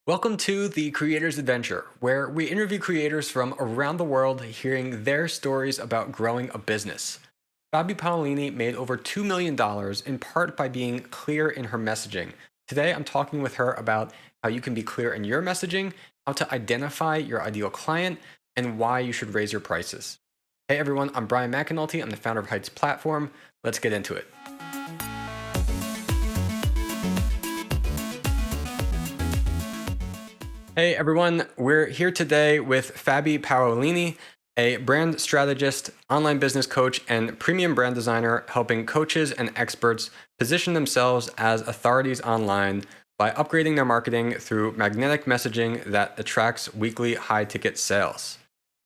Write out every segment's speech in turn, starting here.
Welcome to the Creator's Adventure, where we interview creators from around the world hearing their stories about growing a business. Fabi Paolini made over $2 million in part by being clear in her messaging. Today, I'm talking with her about how you can be clear in your messaging, how to identify your ideal client, and why you should raise your prices. Hey everyone, I'm Brian McAnulty. I'm the founder of Heights Platform. Let's get into it. Hey everyone, we're here today with Fabi Paolini, a brand strategist, online business coach, and premium brand designer, helping coaches and experts position themselves as authorities online by upgrading their marketing through magnetic messaging that attracts weekly high-ticket sales.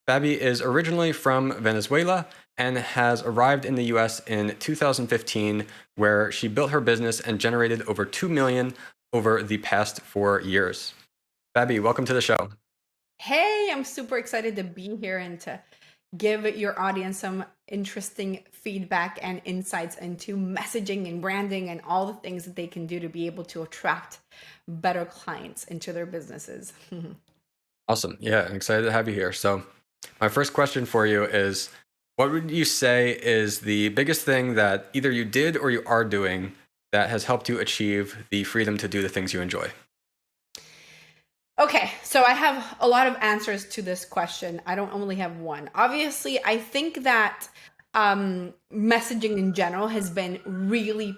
Fabi is originally from Venezuela and has arrived in the US in 2015, where she built her business and generated over $2 million over the past 4 years. Fabi, welcome to the show. Hey, I'm super excited to be here and to give your audience some interesting feedback and insights into messaging and branding and all the things that they can do to be able to attract better clients into their businesses. Awesome. Yeah, I'm excited to have you here. So, my first question for you is, what would you say is the biggest thing that either you did or you are doing that has helped you achieve the freedom to do the things you enjoy? Okay, so I have a lot of answers to this question. I don't only have one. Obviously, I think that messaging in general has been really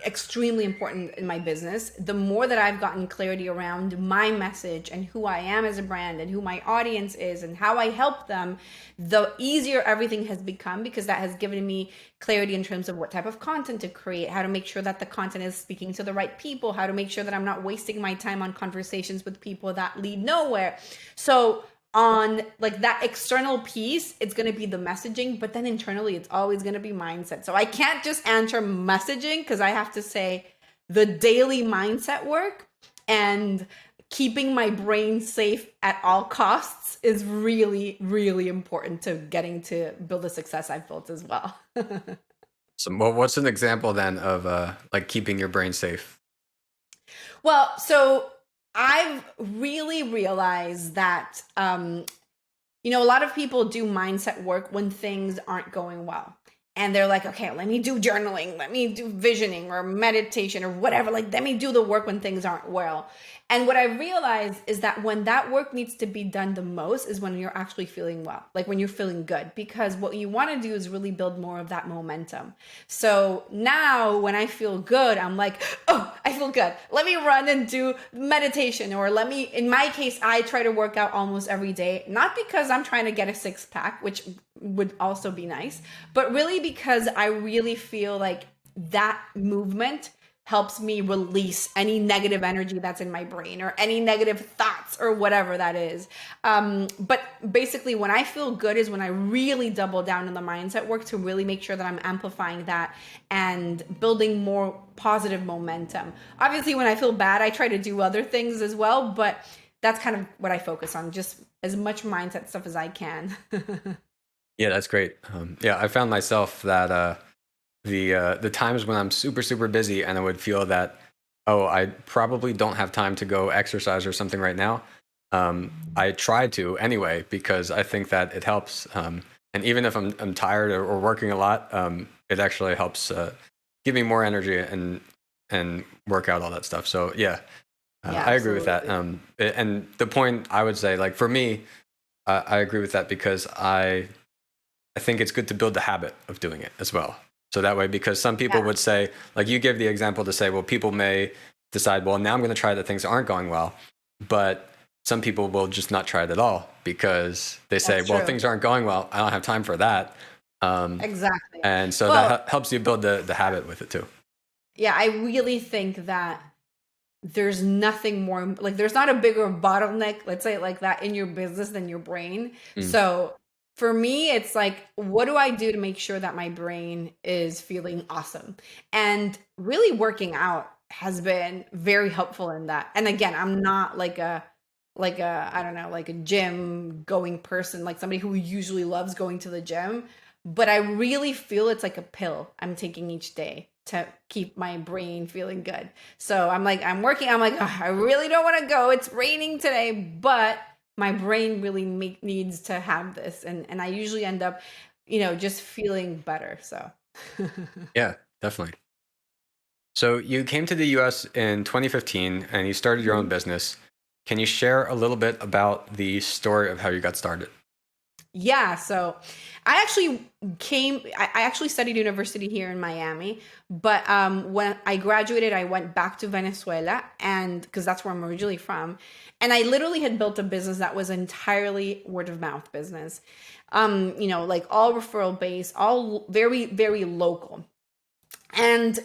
extremely important in my business. The more that I've gotten clarity around my message and who I am as a brand and who my audience is and how I help them, the easier everything has become, because that has given me clarity in terms of what type of content to create, how to make sure that the content is speaking to the right people, how to make sure that I'm not wasting my time on conversations with people that lead nowhere. So on like that external piece, it's going to be the messaging, but then internally it's always going to be mindset. So I can't just answer messaging, because I have to say the daily mindset work and keeping my brain safe at all costs is really, really important to getting to build the success I've built as well. So, what's an example then of like keeping your brain safe? Well, so I've really realized that a lot of people do mindset work when things aren't going well. And they're like, okay, let me do journaling, let me do visioning or meditation or whatever. Like, let me do the work when things aren't well. And what I realized is that when that work needs to be done the most is when you're actually feeling well, like when you're feeling good, because what you want to do is really build more of that momentum. So now when I feel good, I'm like, oh, I feel good. Let me run and do meditation, or in my case, I try to work out almost every day, not because I'm trying to get a six pack, which would also be nice, but really because I really feel like that movement helps me release any negative energy that's in my brain or any negative thoughts or whatever that is. But basically, when I feel good is when I really double down on the mindset work to really make sure that I'm amplifying that and building more positive momentum. Obviously, when I feel bad, I try to do other things as well, but that's kind of what I focus on, just as much mindset stuff as I can. Yeah, that's great. Yeah, I found myself that the times when I'm super busy and I would feel that, oh, I probably don't have time to go exercise or something right now. I try to anyway, because I think that it helps. And even if I'm tired or working a lot, it actually helps give me more energy and work out all that stuff. So yeah, Yeah, I agree with that. absolutely. And the point I would say, like for me, I agree with that because I think it's good to build the habit of doing it as well. So that way, because some people Yeah, would say, like you give the example to say, well, people may decide, well, now I'm going to try that things aren't going well. But some people will just not try it at all because they say, that's well, true. things aren't going well. I don't have time for that. Um, Exactly. and so that Well, helps you build the habit with it too. yeah, I really think that there's nothing more, like there's not a bigger bottleneck, let's say it like that, in your business than your brain. Mm. So for me, it's like, what do I do to make sure that my brain is feeling awesome? And really working out has been very helpful in that. And again, I'm not like a I don't know, like a gym going person, like somebody who usually loves going to the gym, but I really feel it's like a pill I'm taking each day. to keep my brain feeling good. So I'm like, I'm working. I'm like, "Ugh, I really don't want to go. It's raining today, but my brain really needs to have this. And I usually end up, just feeling better. So Yeah, definitely. So you came to the US in 2015 and you started your own business. Can you share a little bit about the story of how you got started? Yeah, so I actually studied university here in Miami, but when I graduated, I went back to Venezuela, and because that's where I'm originally from, and I literally had built a business that was entirely word of mouth business, like all referral based, all very, very local. And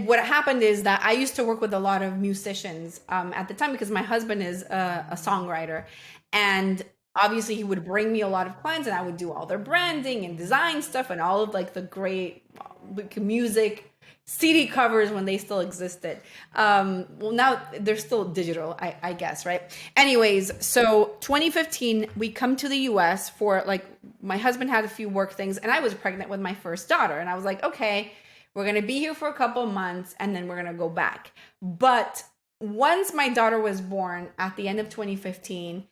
what happened is that I used to work with a lot of musicians at the time because my husband is a songwriter, and obviously he would bring me a lot of clients, and I would do all their branding and design stuff and all of like the great music CD covers when they still existed. Well, now they're still digital, I guess, right? Anyways, so 2015, we come to the US for like, my husband had a few work things, and I was pregnant with my first daughter, and I was like, okay, we're going to be here for a couple of months and then we're going to go back. But once my daughter was born at the end of 2015,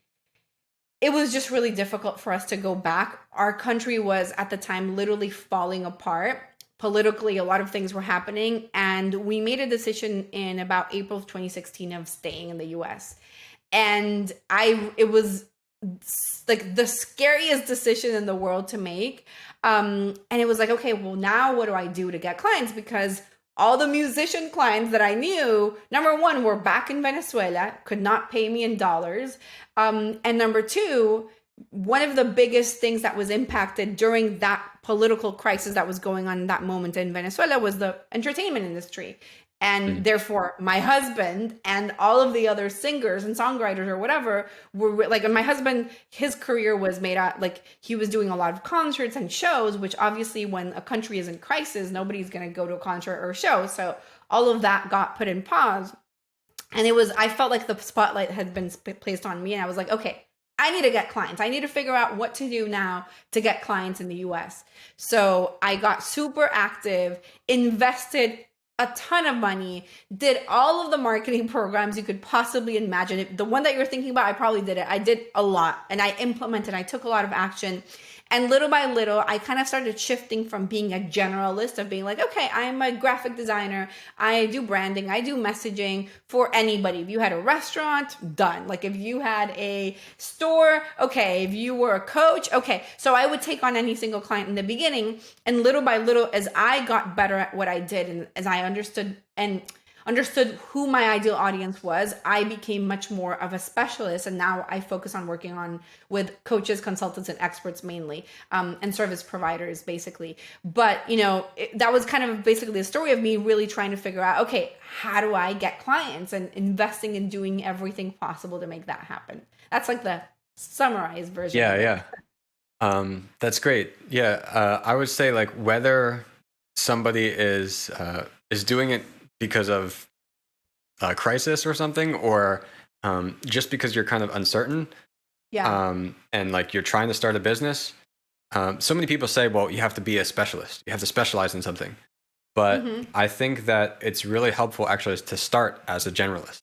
it was just really difficult for us to go back. Our country was at the time literally falling apart. Politically, a lot of things were happening. And we made a decision in about April of 2016 of staying in the US. And it was like the scariest decision in the world to make. And it was like, okay, well, now what do I do to get clients? Because all the musician clients that I knew, number one, were back in Venezuela, could not pay me in dollars. And number two, one of the biggest things that was impacted during that political crisis that was going on in that moment in Venezuela was the entertainment industry. And therefore, my husband and all of the other singers and songwriters or whatever were like, and my husband, his career was made out like he was doing a lot of concerts and shows, which obviously when a country is in crisis, nobody's going to go to a concert or a show. So all of that got put in pause. And I felt like the spotlight had been placed on me. And I was like, okay, I need to get clients. I need to figure out what to do now to get clients in the US. So I got super active, invested a ton of money, did all of the marketing programs you could possibly imagine. The one that you're thinking about, I probably did it. I did a lot, and I implemented, I took a lot of action. And little by little, I kind of started shifting from being a generalist of being like, okay, I'm a graphic designer. I do branding. I do messaging for anybody. If you had a restaurant, done. Like if you had a store, okay. If you were a coach, okay. So I would take on any single client in the beginning. And little by little, as I got better at what I did and as I understood who my ideal audience was, I became much more of a specialist. And now I focus on working with coaches, consultants, and experts mainly, and service providers basically. But, that was kind of basically the story of me really trying to figure out, okay, how do I get clients, and investing in doing everything possible to make that happen. That's like the summarized version. Yeah. That's great. Yeah. I would say like whether somebody is doing it because of a crisis or something, or just because you're kind of uncertain, and like you're trying to start a business. So many people say, well, you have to be a specialist. You have to specialize in something. But I think that it's really helpful actually to start as a generalist.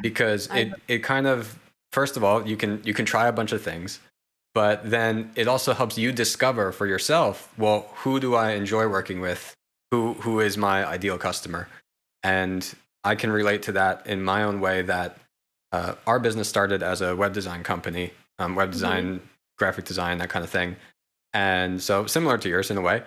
Because it kind of, first of all, you can try a bunch of things, but then it also helps you discover for yourself, well, who do I enjoy working with? Who is my ideal customer? And I can relate to that in my own way that our business started as a web design company, web design, graphic design, that kind of thing. And so similar to yours in a way.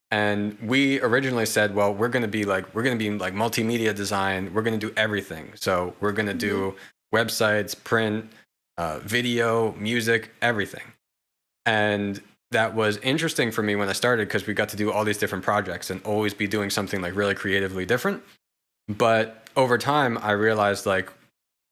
And we originally said, well, we're going to be like multimedia design. We're going to do everything. So we're going to do websites, print, video, music, everything. And that was interesting for me when I started because we got to do all these different projects and always be doing something like really creatively different. But over time, I realized like,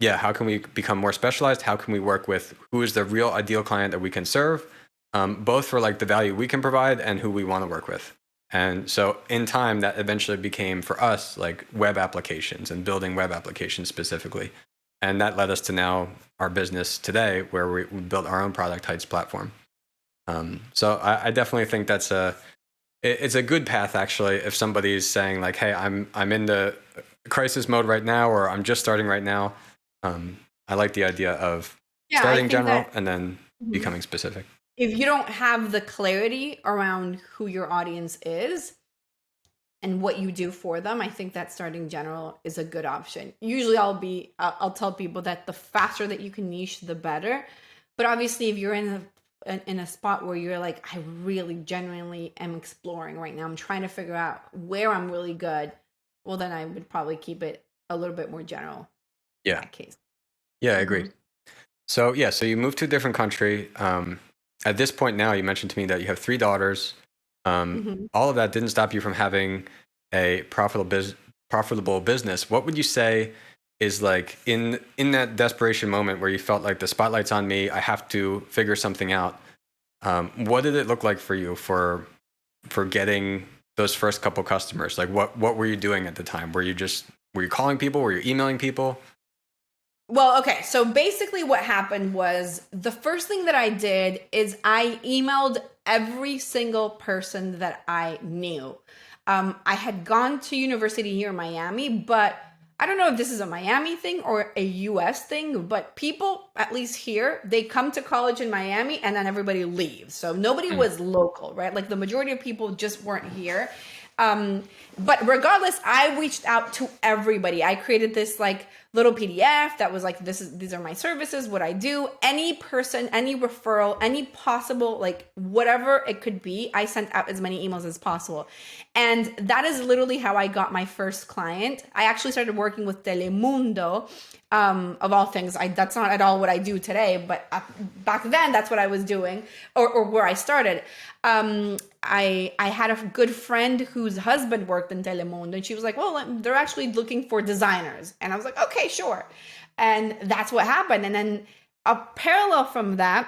yeah, how can we become more specialized? How can we work with who is the real ideal client that we can serve, both for like the value we can provide and who we want to work with. And so in time, that eventually became for us like web applications and building web applications specifically. And that led us to now our business today where we built our own product Heights platform. So I definitely think that's a it's a good path actually. If somebody's saying like, "Hey, I'm in the crisis mode right now," or "I'm just starting right now," I like the idea of Yeah, I starting think general that and then mhm, becoming specific. if you don't have the clarity around who your audience is and what you do for them, I think that starting general is a good option. Usually I'll tell people that the faster that you can niche, the better. But obviously if you're in a spot where you're like, I really genuinely am exploring right now, I'm trying to figure out where I'm really good, well, then I would probably keep it a little bit more general in Yeah. that case. Yeah, I agree. Hmm. So yeah, so you moved to a different country. At this point now, you mentioned to me that you have three daughters. Hmm. All of that didn't stop you from having a profitable business. What would you say is like in that desperation moment where you felt like the spotlight's on me, I have to figure something out? What did it look like for you for getting those first couple customers? Like what were you doing at the time? Were you calling people? Were you emailing people? Well, okay. So basically, what happened was the first thing that I did is I emailed every single person that I knew. I had gone to university here in Miami, but I don't know if this is a Miami thing or a US thing, but people, at least here, they come to college in Miami and then everybody leaves. So nobody Mm, was local, right? Like the majority of people just weren't here. Um, but regardless, I reached out to everybody. I created this like little PDF that was like, these are my services, what I do. Any person, any referral, any possible, like whatever it could be, I sent out as many emails as possible. And that is literally how I got my first client. I actually started working with Telemundo, of all things. That's not at all what I do today, but back then that's what I was doing, or where I started. I had a good friend whose husband worked in Telemundo, and she was like, "Well, they're actually looking for designers," and I was like, "Okay, sure," and that's what happened. And then a parallel from that,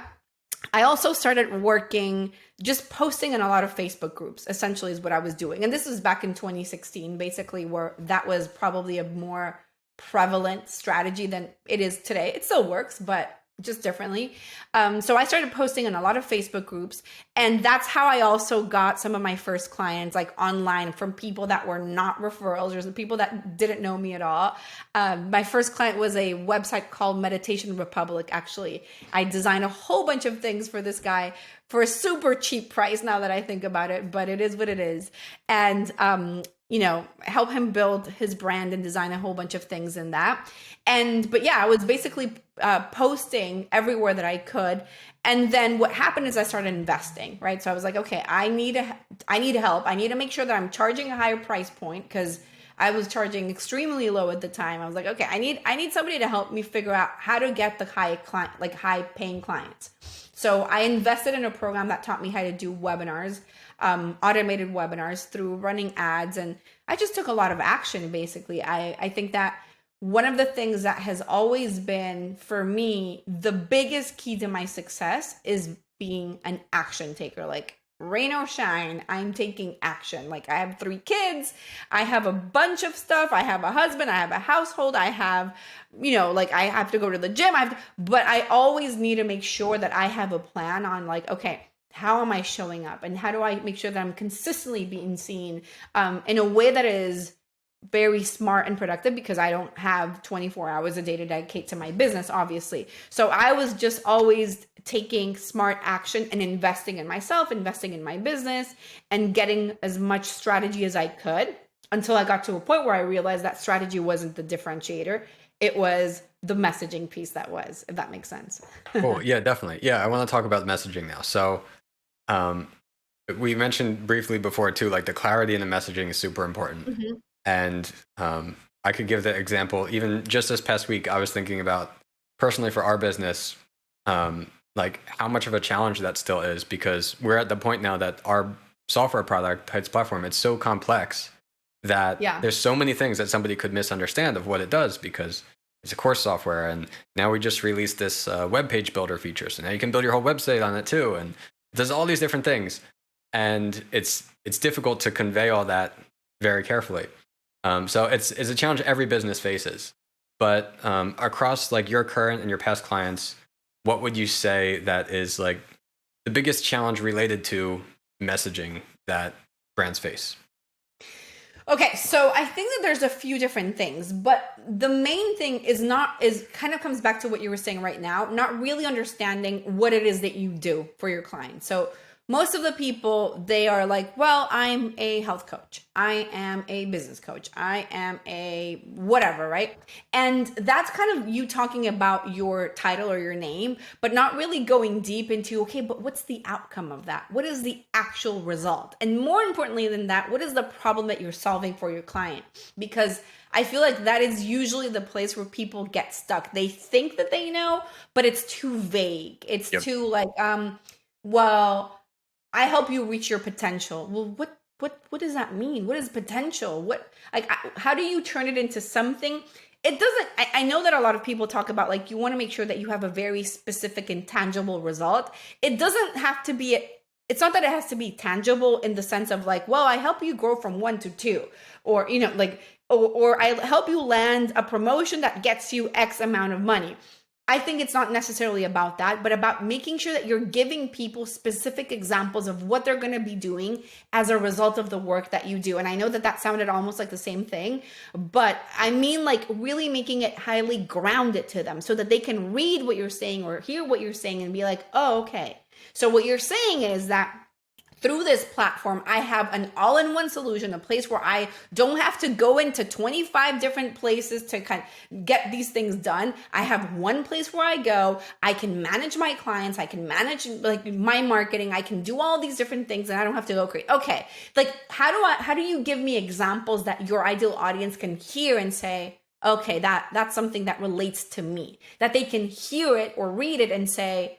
I also started working, just posting in a lot of Facebook groups, essentially, is what I was doing. And this was back in 2016, basically, where that was probably a more prevalent strategy than it is today. It still works, but just differently. So I started posting in a lot of Facebook groups. And that's how I also got some of my first clients, like online, from people that were not referrals or some people that didn't know me at all. My first client was a website called Meditation Republic, actually. I designed a whole bunch of things for this guy for a super cheap price now that I think about it, but it is what it is. And, help him build his brand and design a whole bunch of things in that. But yeah, I was basically posting everywhere that I could. And then what happened is I started investing, right? So I was like, okay, I need help. I need to make sure that I'm charging a higher price point because I was charging extremely low at the time. I was like, okay, I need somebody to help me figure out how to get the high paying clients. So I invested in a program that taught me how to do webinars, automated webinars through running ads, and I just took a lot of action. Basically, I think that one of the things that has always been for me the biggest key to my success is being an action taker. Like rain or shine, I'm taking action. Like I have 3 kids, I have a bunch of stuff, I have a husband, I have a household, I have, like I have to go to the gym, but I always need to make sure that I have a plan on like, okay, how am I showing up and how do I make sure that I'm consistently being seen in a way that is very smart and productive, because I don't have 24 hours a day to dedicate to my business, obviously. So I was just always taking smart action and investing in myself, investing in my business, and getting as much strategy as I could until I got to a point where I realized that strategy wasn't the differentiator. It was the messaging piece that was, if that makes sense. cool. Yeah, definitely. Yeah, I want to talk about messaging now. So, um, we mentioned briefly before too, like the clarity in the messaging is super important. Mhm. And I could give the example, even just this past week, I was thinking about personally for our business, like how much of a challenge that still is, because we're at the point now that our software product, Heights platform, it's so complex that Yeah. there's so many things that somebody could misunderstand of what it does because it's a course software. And now we just released this web page builder feature. So now you can build your whole website on it too. And it does all these different things. And it's difficult to convey all that very carefully. So it's a challenge every business faces. But across like your current and your past clients, what would you say that is like the biggest challenge related to messaging that brands face? Okay, so I think that there's a few different things, but the main thing is kind of comes back to what you were saying right now, not really understanding what it is that you do for your clients. So most of the people, they are like, well, I'm a health coach. I am a business coach. I am a whatever, right? And that's kind of you talking about your title or your name, but not really going deep into, okay, but what's the outcome of that? What is the actual result? And more importantly than that, what is the problem that you're solving for your client? Because I feel like that is usually the place where people get stuck. They think that they know, but it's too vague. It's too like, well, I help you reach your potential. Well, what does that mean? What is potential? How do you turn it into something? It doesn't, I know that a lot of people talk about like, you want to make sure that you have a very specific and tangible result. It doesn't have to be, it's not that it has to be tangible in the sense of like, well, I help you grow from 1 to 2, or, like, or I help you land a promotion that gets you X amount of money. I think it's not necessarily about that, but about making sure that you're giving people specific examples of what they're going to be doing as a result of the work that you do. And I know that that sounded almost like the same thing, but I mean like really making it highly grounded to them so that they can read what you're saying or hear what you're saying and be like, oh, okay. So what you're saying is that through this platform, I have an all-in-one solution, a place where I don't have to go into 25 different places to kind of get these things done. I have one place where I go. I can manage my clients. I can manage like my marketing. I can do all these different things, and I don't have to go crazy. Okay, like how do you give me examples that your ideal audience can hear and say, okay, that's something that relates to me, that they can hear it or read it and say,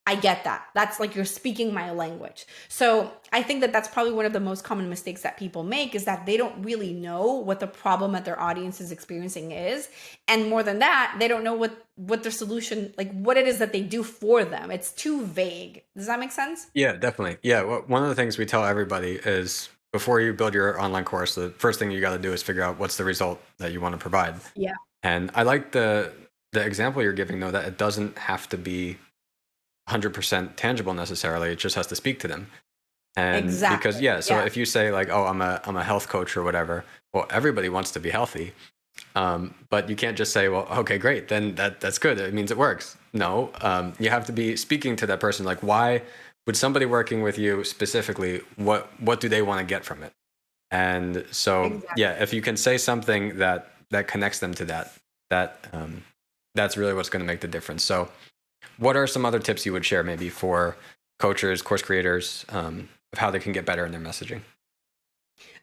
I get that. That's like you're speaking my language. So I think that that's probably one of the most common mistakes that people make, is that they don't really know what the problem that their audience is experiencing is. And more than that, they don't know what their solution, like what it is that they do for them. It's too vague. Does that make sense? Yeah, definitely. Yeah. Well, one of the things we tell everybody is before you build your online course, the first thing you got to do is figure out what's the result that you want to provide. Yeah. And I like the example you're giving, though, that it doesn't have to be 100% tangible necessarily. It just has to speak to them. And exactly. because if you say like, oh, I'm a health coach or whatever, well, everybody wants to be healthy, but you can't just say, well, okay, great, then that's good, it means it works. No, you have to be speaking to that person, like, why would somebody working with you specifically, what do they want to get from it? And so if you can say something that connects them to that's really what's going to make the difference. So what are some other tips you would share maybe for coaches, course creators, of how they can get better in their messaging?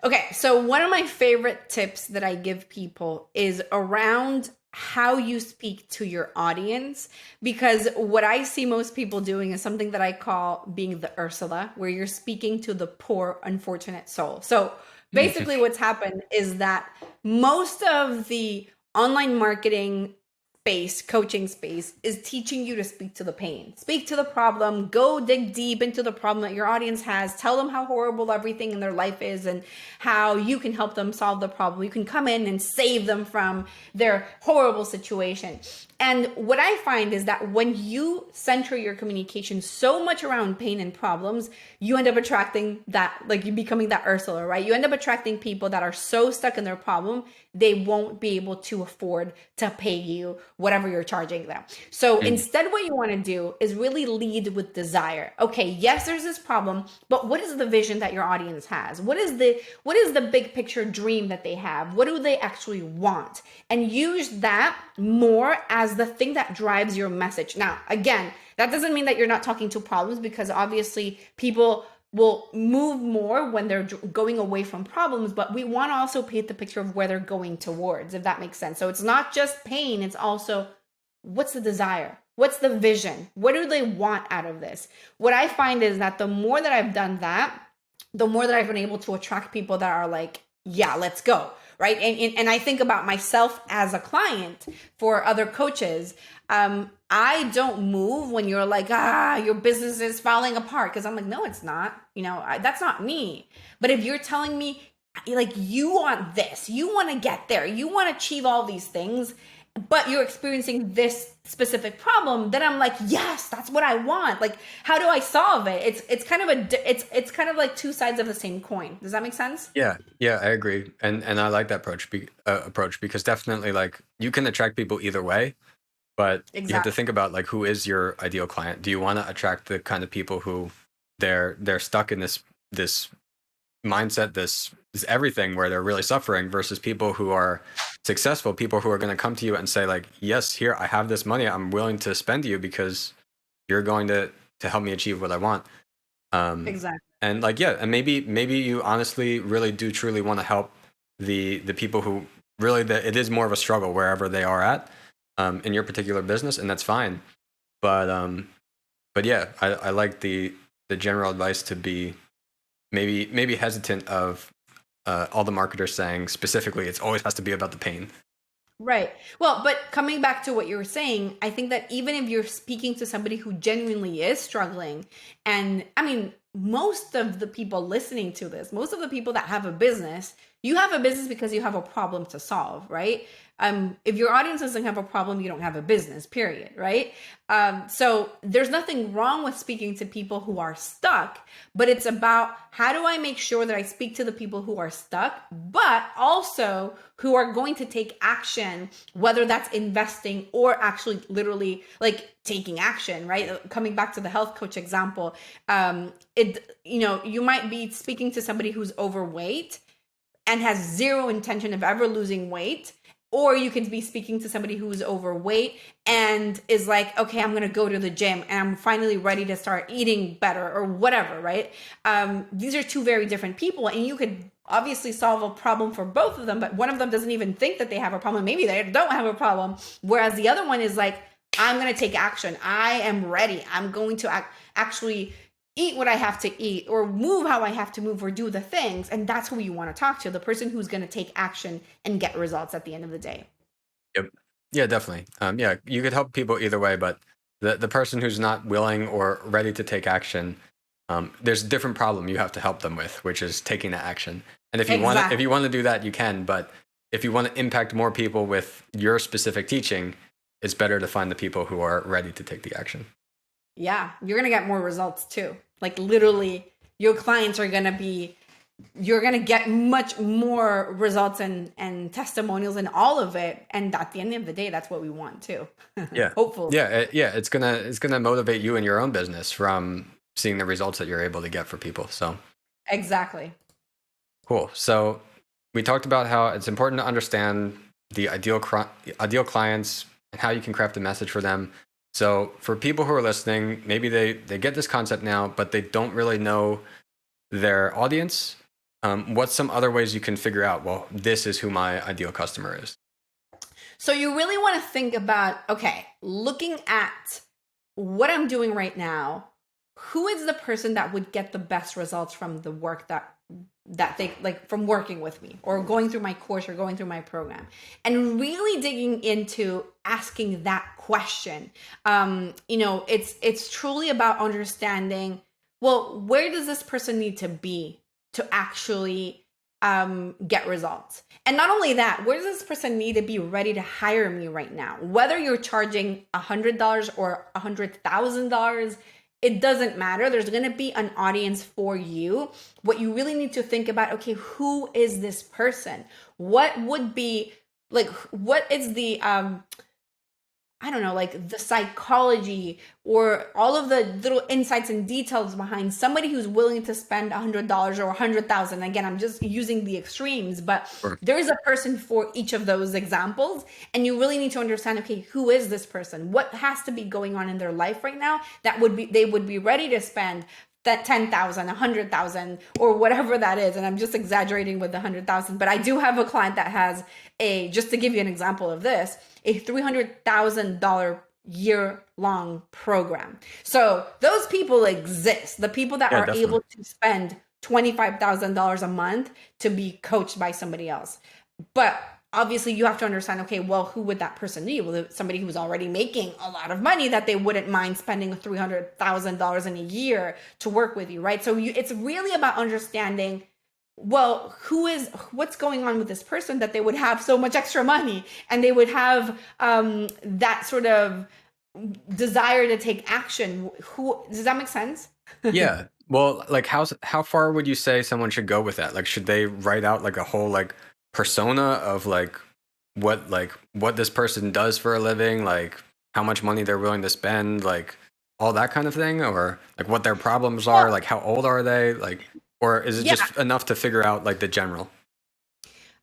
Okay, so one of my favorite tips that I give people is around how you speak to your audience, because what I see most people doing is something that I call being the Ursula, where you're speaking to the poor, unfortunate soul. So basically what's happened is that most of the online marketing space, coaching space, is teaching you to speak to the pain, speak to the problem, go dig deep into the problem that your audience has, tell them how horrible everything in their life is and how you can help them solve the problem. You can come in and save them from their horrible situation. And what I find is that when you center your communication so much around pain and problems, you end up attracting that, like you becoming that Ursula, right? You end up attracting people that are so stuck in their problem, they won't be able to afford to pay you whatever you're charging them. So instead, what you want to do is really lead with desire. Okay, yes, there's this problem, but what is the vision that your audience has? What is the big picture dream that they have? What do they actually want? And use that more as the thing that drives your message. Now, again, that doesn't mean that you're not talking to problems, because obviously people will move more when they're going away from problems, but we want to also paint the picture of where they're going towards, if that makes sense. So it's not just pain, it's also what's the desire? What's the vision? What do they want out of this? What I find is that the more that I've done that, the more that I've been able to attract people that are like, yeah, let's go. Right. And I think about myself as a client for other coaches. I don't move when you're like, your business is falling apart. Cause I'm like, no, it's not, that's not me. But if you're telling me like, you want this, you want to get there, you want to achieve all these things, but you're experiencing this specific problem, then I'm like, yes, that's what I want. Like, how do I solve it? It's kind of it's kind of like two sides of the same coin. Does that make sense? Yeah, yeah, I agree, and I like that approach because definitely like you can attract people either way, but you have to Exactly. think about like who is your ideal client. Do you want to attract the kind of people who they're stuck in this mindset, this everything where they're really suffering, versus people who are successful, people who are going to come to you and say like, yes, here I have this money, I'm willing to spend to you because you're going to help me achieve what I want. Exactly. And like, yeah, and maybe you honestly really do truly want to help the people who really it is more of a struggle wherever they are at in your particular business, and that's fine. But yeah, I like the general advice to be maybe hesitant of all the marketers saying specifically it's always has to be about the pain. Right. Well, but coming back to what you were saying, I think that even if you're speaking to somebody who genuinely is struggling, and I mean, most of the people listening to this, most of the people that have a business, you have a business because you have a problem to solve, right? If your audience doesn't have a problem, you don't have a business, period, right? So there's nothing wrong with speaking to people who are stuck, but it's about how do I make sure that I speak to the people who are stuck, but also who are going to take action, whether that's investing or actually literally like taking action, right? Coming back to the health coach example, you might be speaking to somebody who's overweight and has zero intention of ever losing weight. Or you can be speaking to somebody who's overweight and is like, okay, I'm going to go to the gym and I'm finally ready to start eating better or whatever, right? These are two very different people, and you could obviously solve a problem for both of them, but one of them doesn't even think that they have a problem. Maybe they don't have a problem. Whereas the other one is like, I'm going to take action. I am ready. I'm going to actually eat what I have to eat or move how I have to move or do the things. And that's who you want to talk to, the person who's going to take action and get results at the end of the day. Yep. Yeah, definitely. Yeah, you could help people either way, but the person who's not willing or ready to take action, there's a different problem you have to help them with, which is taking the action. And Exactly. if you want to do that, you can. But if you want to impact more people with your specific teaching, it's better to find the people who are ready to take the action. Yeah, you're going to get more results too. Like literally, your clients are going to be, you're going to get much more results and testimonials and all of it. And at the end of the day, that's what we want too. Yeah, Hopefully. yeah. It's gonna motivate you in your own business from seeing the results that you're able to get for people. So Exactly. cool. So we talked about how it's important to understand the ideal clients and how you can craft a message for them. So for people who are listening, maybe they get this concept now, but they don't really know their audience. What's some other ways you can figure out, well, this is who my ideal customer is? So you really want to think about, okay, looking at what I'm doing right now, who is the person that would get the best results from the work that they like from working with me or going through my course or going through my program, and really digging into asking that question. It's truly about understanding, well, where does this person need to be to actually get results? And not only that, where does this person need to be ready to hire me right now? Whether you're charging $100 or $100,000, it doesn't matter. There's going to be an audience for you. What you really need to think about, okay, who is this person? What would be like, what is the, I don't know, like the psychology or all of the little insights and details behind somebody who's willing to spend $100 or 100,000. Again, I'm just using the extremes, but Sure. there is a person for each of those examples. And you really need to understand, okay, who is this person? What has to be going on in their life right now that they would be ready to spend that 10,000, 100,000, or whatever that is. And I'm just exaggerating with the 100,000, but I do have a client that has just to give you an example of this, a $300,000 year-long program. So those people exist. The people that Yeah, are definitely. able to spend $25,000 a month to be coached by somebody else. But obviously you have to understand, okay, well, who would that person be? Well, somebody who's already making a lot of money that they wouldn't mind spending $300,000 in a year to work with you, right? So it's really about understanding well, what's going on with this person that they would have so much extra money and they would have that sort of desire to take action? Who, does that make sense? Yeah. Well, like how far would you say someone should go with that? Like, should they write out like a whole like persona of like what this person does for a living, like how much money they're willing to spend, like all that kind of thing, or like what their problems are, Well, like how old are they, like, or is it yeah, just enough to figure out like the general?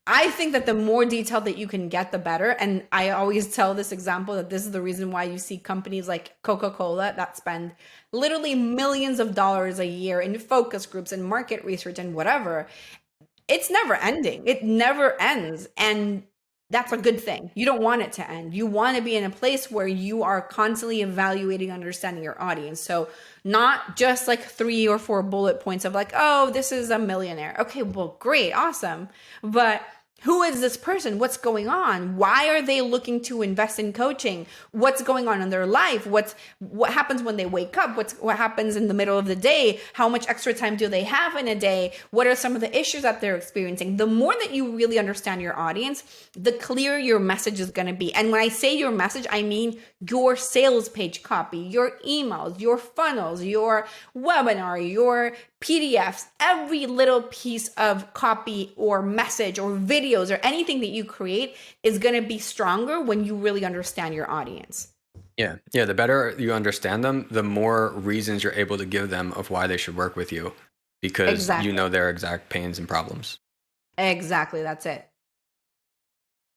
I think that the more detailed that you can get, the better. And I always tell this example that this is the reason why you see companies like Coca-Cola that spend literally millions of dollars a year in focus groups and market research and whatever. It's never ending. It never ends. And that's a good thing. You don't want it to end. You want to be in a place where you are constantly evaluating, understanding your audience. So not just like 3 or 4 bullet points of like, oh, this is a millionaire. Okay, well, great, awesome. But who is this person? What's going on? Why are they looking to invest in coaching? What's going on in their life? What happens when they wake up? What happens in the middle of the day? How much extra time do they have in a day? What are some of the issues that they're experiencing? The more that you really understand your audience, the clearer your message is going to be. And when I say your message, I mean your sales page copy, your emails, your funnels, your webinar, your PDFs, every little piece of copy or message or videos or anything that you create is going to be stronger when you really understand your audience. Yeah. Yeah. The better you understand them, the more reasons you're able to give them of why they should work with you because you Exactly. know their exact pains and problems. Exactly. That's it.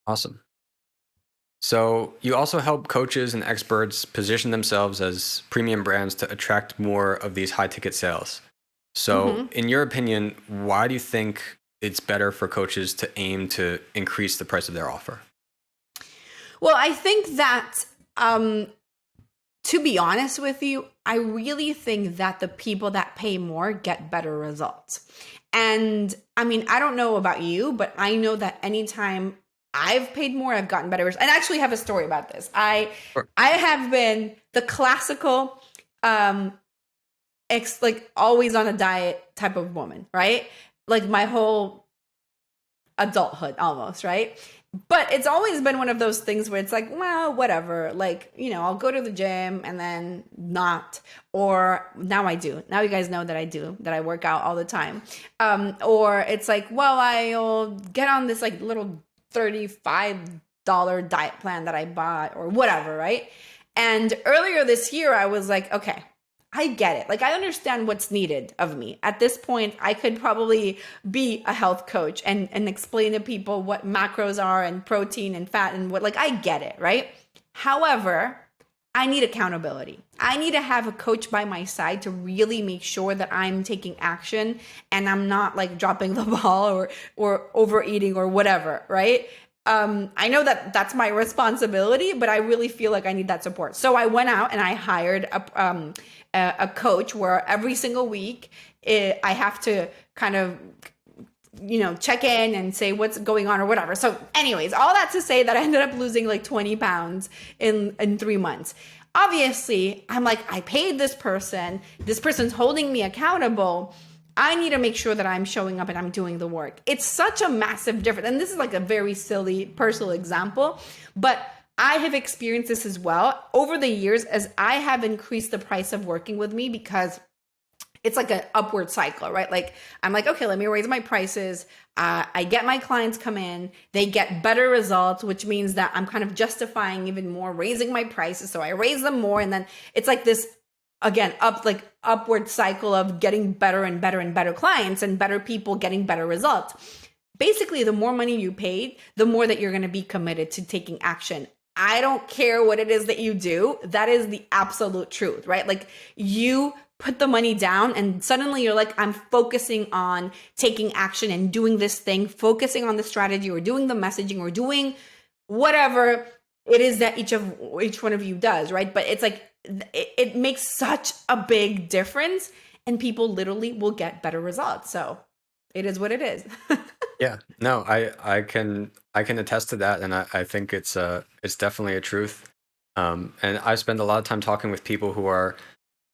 Awesome. So you also help coaches and experts position themselves as premium brands to attract more of these high ticket sales. So, hmm in your opinion, why do you think it's better for coaches to aim to increase the price of their offer? Well, I think that, to be honest with you, I really think that the people that pay more get better results. And I mean, I don't know about you, but I know that anytime I've paid more, I've gotten better. And I actually have a story about this. Sure. I have been the classical um like always on a diet type of woman, right? Like my whole adulthood almost, right? But it's always been one of those things where it's like, well, whatever. Like, I'll go to the gym and then not. Or now I do. Now you guys know that I do, that I work out all the time. Or it's like, well, I'll get on this like little $35 diet plan that I bought or whatever, right? And earlier this year, I was like, okay, I get it. Like, I understand what's needed of me. At this point, I could probably be a health coach and explain to people what macros are and protein and fat and what, like, I get it, right? However, I need accountability. I need to have a coach by my side to really make sure that I'm taking action and I'm not like dropping the ball or overeating or whatever, right? I know that that's my responsibility, but I really feel like I need that support. So I went out and I hired a coach where every single week I have to kind of check in and say what's going on or whatever. So anyways, all that to say that I ended up losing like 20 pounds in 3 months. Obviously, I'm like, I paid this person's holding me accountable. I need to make sure that I'm showing up and I'm doing the work. It's such a massive difference. And this is like a very silly personal example, but I have experienced this as well over the years as I have increased the price of working with me because it's like an upward cycle, right? Like I'm like, okay, let me raise my prices. I get my clients come in, they get better results, which means that I'm kind of justifying even more raising my prices. So I raise them more, and then it's like this again upward cycle of getting better and better and better clients and better people getting better results. Basically, the more money you paid, the more that you're going to be committed to taking action. I don't care what it is that you do. That is the absolute truth, right? Like you put the money down and suddenly you're like, I'm focusing on taking action and doing this thing, focusing on the strategy or doing the messaging or doing whatever it is that each one of you does, right? But it's like, it makes such a big difference and people literally will get better results. So it is what it is. Yeah, no, I can attest to that, and I think it's definitely a truth. And I spend a lot of time talking with people who are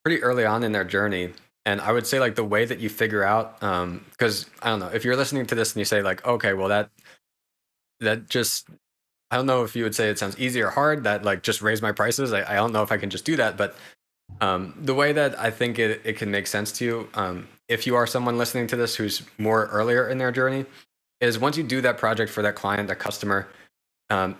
pretty early on in their journey, And I would say like the way that you figure out, because I don't know, if you're listening to this and you say like, okay, well that just, I don't know if you would say it sounds easy or hard, that like just raise my prices. I don't know if I can just do that, but the way that I think it can make sense to you, if you are someone listening to this who's more earlier in their journey, is once you do that project for that client, that customer,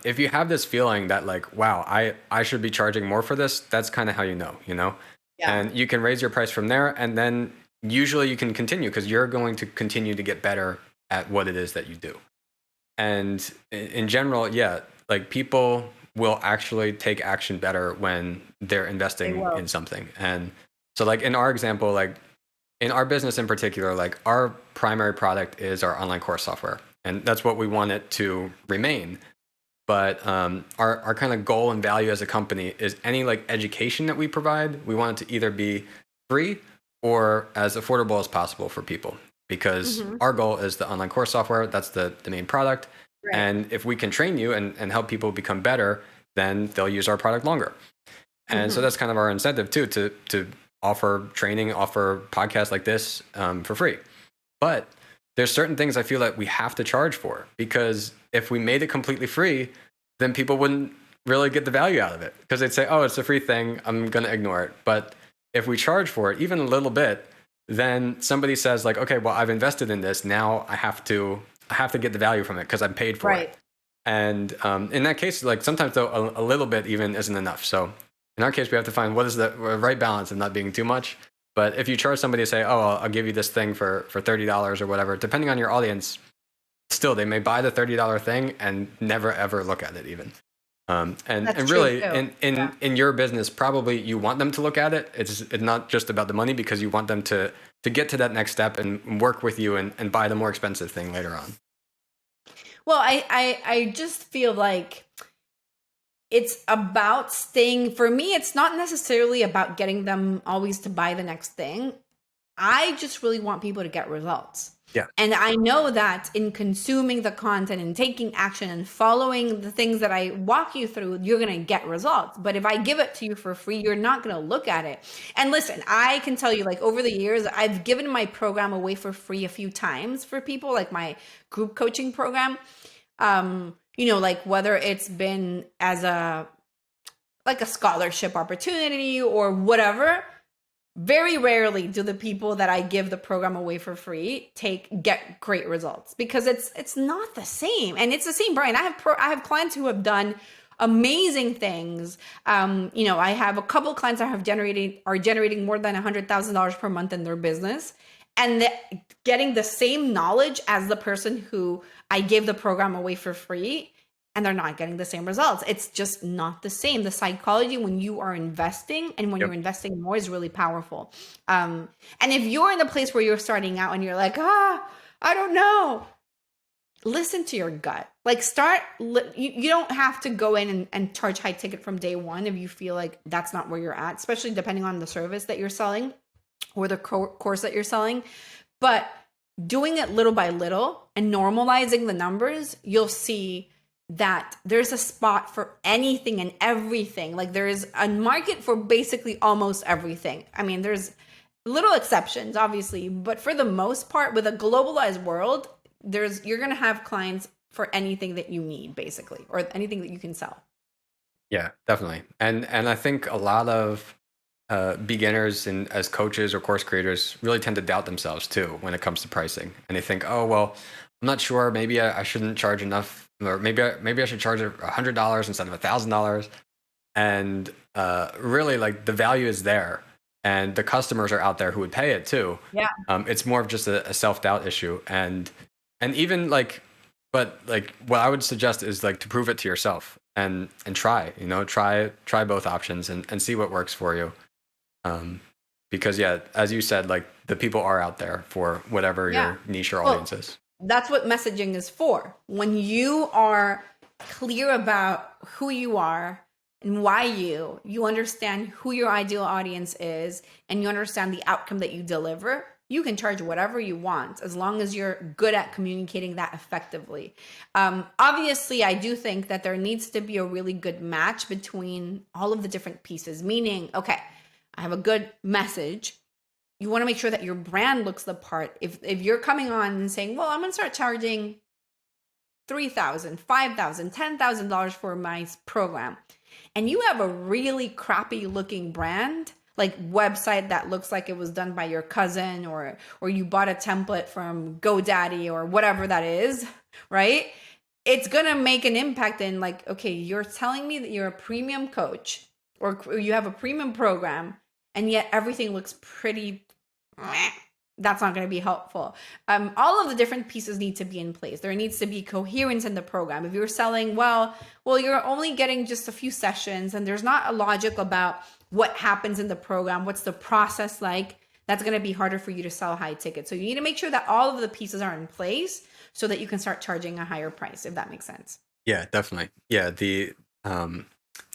if you have this feeling that like, wow, I should be charging more for this, that's kind of how you know, Yeah. and you can raise your price from there, and then usually you can continue because you're going to continue to get better at what it is that you do. And in general, yeah, like people will actually take action better when they're They investing will. in something. And so like in our example, like in our business in particular, like our primary product is our online course software. And that's what we want it to remain. But our kind of goal and value as a company is any like education that we provide, we want it to either be free or as affordable as possible for people. Because Mm-hmm. our goal is the online course software. That's the main product. Right. And if we can train you and help people become better, then they'll use our product longer. And so Mm-hmm. that's kind of our incentive too, to offer training, offer podcasts like this for free. But there's certain things I feel like we have to charge for, because if we made it completely free, then people wouldn't really get the value out of it, because they'd say, oh, it's a free thing, I'm going to ignore it. But if we charge for it, even a little bit, then somebody says like, okay, well, I've invested in this. Now I have to get the value from it because I'm paid for Right. it. And in that case, like sometimes though, a little bit even isn't enough. So in our case, we have to find what is the right balance of not being too much. But if you charge somebody to say, oh, I'll give you this thing for $30 or whatever, depending on your audience, still they may buy the $30 thing and never ever look at it even. That's And true really too. Yeah. in your business, probably you want them to look at it. It's not just about the money, because you want them to get to that next step and work with you and buy the more expensive thing later on. Well, I just feel like it's about staying, for me, it's not necessarily about getting them always to buy the next thing. I just really want people to get results. Yeah. And I know that in consuming the content and taking action and following the things that I walk you through, you're going to get results. But if I give it to you for free, you're not going to look at it. And listen, I can tell you, like over the years, I've given my program away for free a few times for people, like my group coaching program. Like whether it's been as a scholarship opportunity or whatever. Very rarely do the people that I give the program away for free get great results, because it's not the same, and it's the same brand. I have clients who have done amazing things. I have a couple of clients that are generating more than $100,000 per month in their business, and getting the same knowledge as the person who I gave the program away for free, and they're not getting the same results. It's just not the same. The psychology when you are investing and when Yep. you're investing more is really powerful. And if you're in the place where you're starting out and you're like, I don't know, listen to your gut. Like you don't have to go in and charge high ticket from day one if you feel like that's not where you're at, especially depending on the service that you're selling or the course that you're selling. But doing it little by little and normalizing the numbers, you'll see that there's a spot for anything and everything. Like there's a market for basically almost everything. I mean, there's little exceptions, obviously, but for the most part, with a globalized world, you're going to have clients for anything that you need, basically, or anything that you can sell. Yeah, definitely. And I think a lot of beginners and as coaches or course creators really tend to doubt themselves too when it comes to pricing, and they think, oh well, I'm not sure, maybe I shouldn't charge enough, or maybe I should charge $100 instead of $1,000. And really, like the value is there, and the customers are out there who would pay it too. Yeah. It's more of just a self-doubt issue, and even like, but like what I would suggest is like to prove it to yourself and try both options and see what works for you. Because yeah, as you said, like the people are out there for whatever your niche or audience is. That's what messaging is for. When you are clear about who you are and why you understand who your ideal audience is, and you understand the outcome that you deliver, you can charge whatever you want as long as you're good at communicating that effectively. Obviously, I do think that there needs to be a really good match between all of the different pieces, meaning, okay, I have a good message, you want to make sure that your brand looks the part. If you're coming on and saying, well, I'm going to start charging $3,000, $5,000, $10,000 for my program, and you have a really crappy looking brand, like website that looks like it was done by your cousin, or you bought a template from GoDaddy or whatever that is, right? It's going to make an impact in like, okay, you're telling me that you're a premium coach or you have a premium program, and yet everything looks pretty meh. That's not going to be helpful. All of the different pieces need to be in place. There needs to be coherence in the program. If you're selling, well, you're only getting just a few sessions and there's not a logic about what happens in the program, what's the process like, that's going to be harder for you to sell high ticket. So you need to make sure that all of the pieces are in place so that you can start charging a higher price, if that makes sense. Yeah, definitely. Yeah, the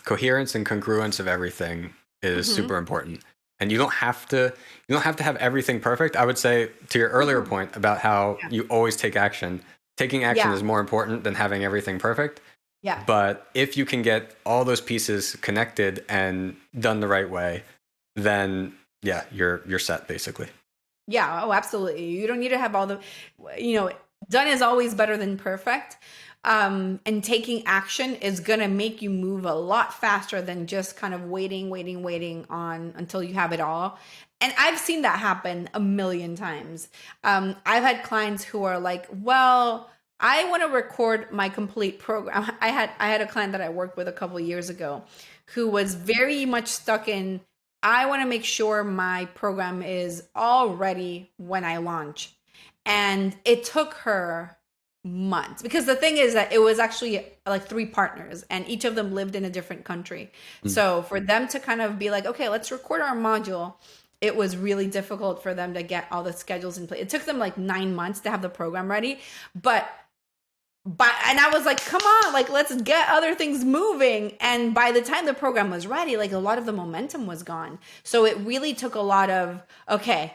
coherence and congruence of everything is super important. And you don't have to have everything perfect. I would say, to your earlier point about how you always take action, taking action is more important than having everything perfect. Yeah. But if you can get all those pieces connected and done the right way, then yeah, you're set basically. Yeah. Oh, absolutely. You don't need to have all the, done is always better than perfect. And taking action is going to make you move a lot faster than just kind of waiting on until you have it all. And I've seen that happen a million times. I've had clients who are like, well, I want to record my complete program. I had a client that I worked with a couple of years ago who was very much stuck in, I want to make sure my program is all ready when I launch. And it took her months, because the thing is that it was actually like 3 partners and each of them lived in a different country. So for them to kind of be like, okay, let's record our module, it was really difficult for them to get all the schedules in place. It took them like 9 months to have the program ready, and I was like, come on, like let's get other things moving. And by the time the program was ready, like a lot of the momentum was gone. So it really took a lot of, okay,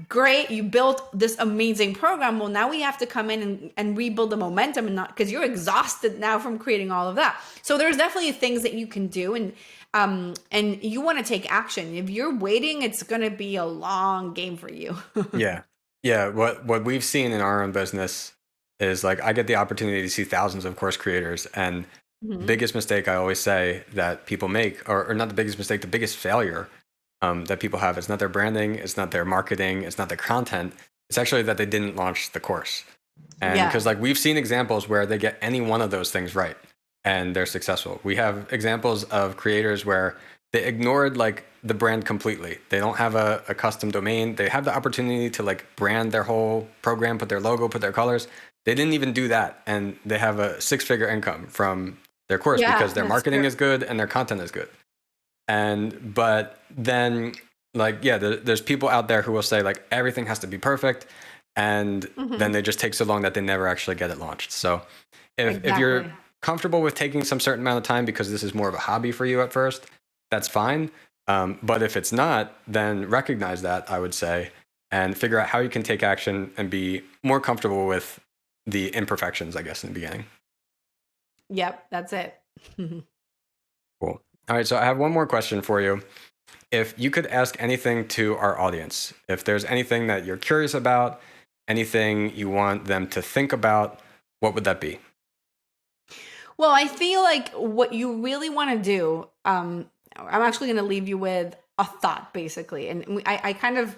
great, you built this amazing program. Well, now we have to come in and rebuild the momentum, and not because you're exhausted now from creating all of that. So there's definitely things that you can do, and you want to take action. If you're waiting, it's going to be a long game for you. Yeah. What we've seen in our own business is like I get the opportunity to see thousands of course creators, and the biggest mistake I always say that people make, or not the biggest mistake, the biggest failure that people have, it's not their branding, it's not their marketing, it's not their content, it's actually that they didn't launch the course. And because like we've seen examples where they get any one of those things right and they're successful. We have examples of creators where they ignored like the brand completely. They don't have a custom domain. They have the opportunity to like brand their whole program, put their logo, put their colors. They didn't even do that, and they have a 6-figure income from their course because their marketing is good and their content is good. But then like, yeah, there's people out there who will say like everything has to be perfect, and then they just take so long that they never actually get it launched. So if you're comfortable with taking some certain amount of time because this is more of a hobby for you at first, that's fine. But if it's not, then recognize that, I would say, and figure out how you can take action and be more comfortable with the imperfections, I guess, in the beginning. Yep, that's it. Cool. All right, so I have one more question for you. If you could ask anything to our audience, if there's anything that you're curious about, anything you want them to think about, what would that be? Well, I feel like what you really want to do, I'm actually going to leave you with a thought, basically. And I kind of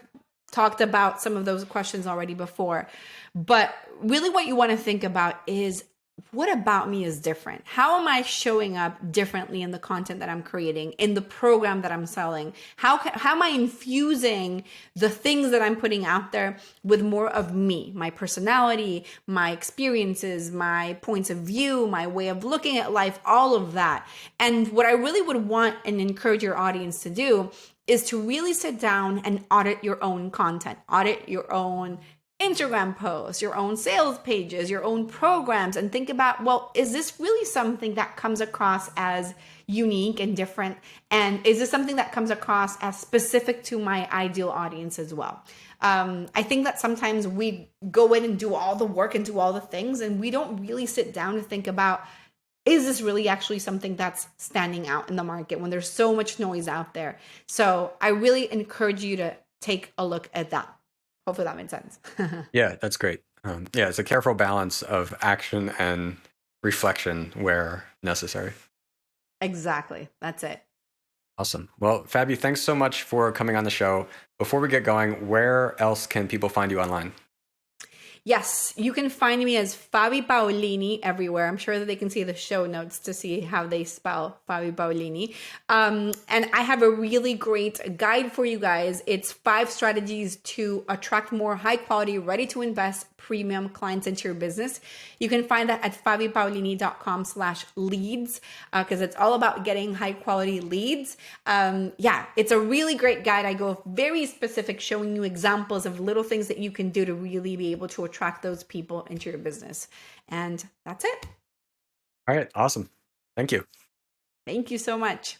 talked about some of those questions already before. But really what you want to think about is, what about me is different? How am I showing up differently in the content that I'm creating, in the program that I'm selling? How am I infusing the things that I'm putting out there with more of me, my personality, my experiences, my points of view, my way of looking at life, all of that. And what I really would want and encourage your audience to do is to really sit down and audit your own content, audit your own Instagram posts, your own sales pages, your own programs, and think about, well, is this really something that comes across as unique and different? And is this something that comes across as specific to my ideal audience as well? I think that sometimes we go in and do all the work and do all the things, and we don't really sit down to think about, is this really actually something that's standing out in the market when there's so much noise out there? So I really encourage you to take a look at that. Hopefully that made sense. Yeah, that's great. Yeah, it's a careful balance of action and reflection where necessary. Exactly. That's it. Awesome. Well, Fabi, thanks so much for coming on the show. Before we get going, where else can people find you online? Yes, you can find me as Fabi Paolini everywhere. I'm sure that they can see the show notes to see how they spell Fabi Paolini. And I have a really great guide for you guys. It's 5 strategies to attract more high quality, ready to invest premium clients into your business. You can find that at fabipaolini.com/leads because it's all about getting high quality leads. Yeah, it's a really great guide. I go very specific, showing you examples of little things that you can do to really be able to attract those people into your business. And that's it. All right, awesome. Thank you. Thank you so much.